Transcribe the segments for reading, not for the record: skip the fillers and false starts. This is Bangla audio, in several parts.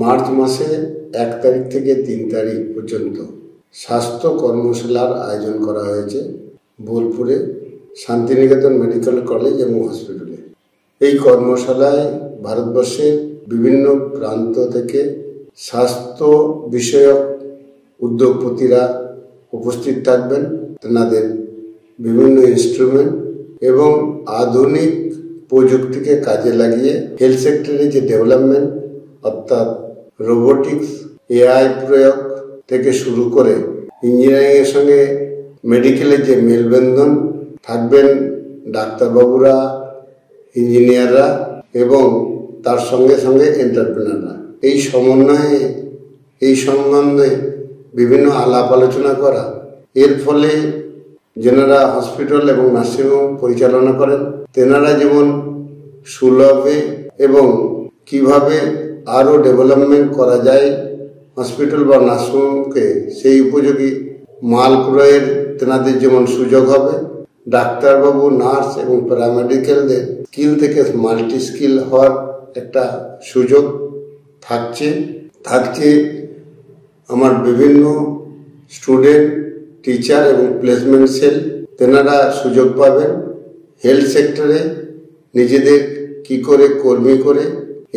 মার্চ মাসে 1 তারিখ থেকে 3 তারিখ পর্যন্ত স্বাস্থ্য কর্মশালার আয়োজন করা হয়েছে বোলপুরে শান্তিনিকেতন মেডিকেল কলেজ এবং হসপিটালে। এই কর্মশালায় ভারতবর্ষের বিভিন্ন প্রান্ত থেকে স্বাস্থ্য বিষয়ক উদ্যোগপতিরা উপস্থিত থাকবেন। তেনাদের বিভিন্ন ইনস্ট্রুমেন্ট এবং আধুনিক প্রযুক্তিকে কাজে লাগিয়ে হেলথ সেক্টরে যে ডেভেলপমেন্ট অর্থাৎ রোবোটিক্স, এআই প্রয়োগ থেকে শুরু করে ইঞ্জিনিয়ারিংয়ের সঙ্গে মেডিকেলের যে মেলবন্ধন থাকবেন ডাক্তারবাবুরা, ইঞ্জিনিয়াররা এবং তার সঙ্গে সঙ্গে এন্টারপ্রেনাররা। এই সমন্বয়ে এই সম্বন্ধে বিভিন্ন আলাপ আলোচনা করা। এর ফলে যেনারা হসপিটাল এবং নার্সিংহোম পরিচালনা করেন তেনারা যেমন সুলভে এবং কিভাবে আরও ডেভেলপমেন্ট করা যায় হসপিটাল বা নার্সিংহোমকে সেই উপযোগী মাল ক্রয়ের তেনাদের যেমন সুযোগ হবে, ডাক্তারবাবু, নার্স এবং প্যারামেডিক্যালদের স্কিল থেকে মাল্টি স্কিল হওয়ার একটা সুযোগ থাকছে আমার বিভিন্ন স্টুডেন্ট, টিচার এবং প্লেসমেন্ট সেল তেনারা সুযোগ পাবেন হেলথ সেক্টরে নিজেদের কি করে কর্মী করে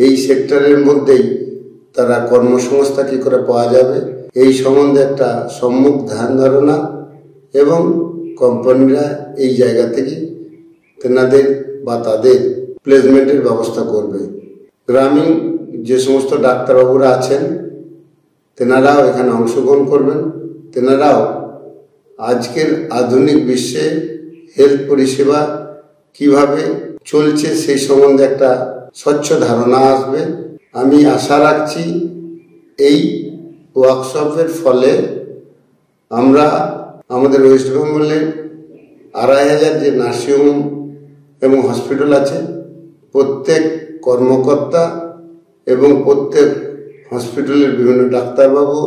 এই সেক্টরের মধ্যেই তারা কর্মসংস্থান কি করে পাওয়া যাবে এই সম্বন্ধে একটা সম্যক ধ্যান ধারণা এবং কোম্পানিরা এই জায়গা থেকে তেনাদের বা তাদের প্লেসমেন্টের ব্যবস্থা করবে। গ্রামীণ যে সমস্ত ডাক্তারবাবুরা আছেন তেনারাও এখানে অংশগ্রহণ করবেন। তেনারাও আজকের আধুনিক বিশ্বে হেলথ পরিষেবা কিভাবে চলছে সেই সম্বন্ধে একটা স্বচ্ছ ধারণা আসবে। আমি আশা রাখছি এই ওয়ার্কশপের ফলে আমরা আমাদের ওয়েস্ট বেঙ্গলের 2500 যে নার্সিংহোম এবং হসপিটাল আছে প্রত্যেক কর্মকর্তা এবং প্রত্যেক হসপিটালের বিভিন্ন ডাক্তারবাবু,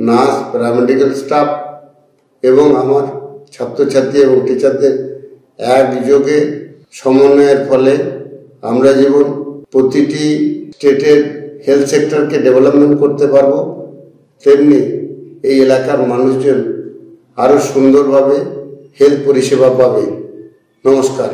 নার্স, প্যারামেডিক্যাল স্টাফ এবং আমার ছাত্রছাত্রী এবং টিচারদের একযোগে সমন্বয়ের ফলে আমরা যেমন প্রতিটি স্টেটের হেলথ সেক্টরকে ডেভেলপমেন্ট করতে পারবো, তেমনি এই এলাকার মানুষজন আরও সুন্দরভাবে হেলথ পরিষেবা পাবে। নমস্কার।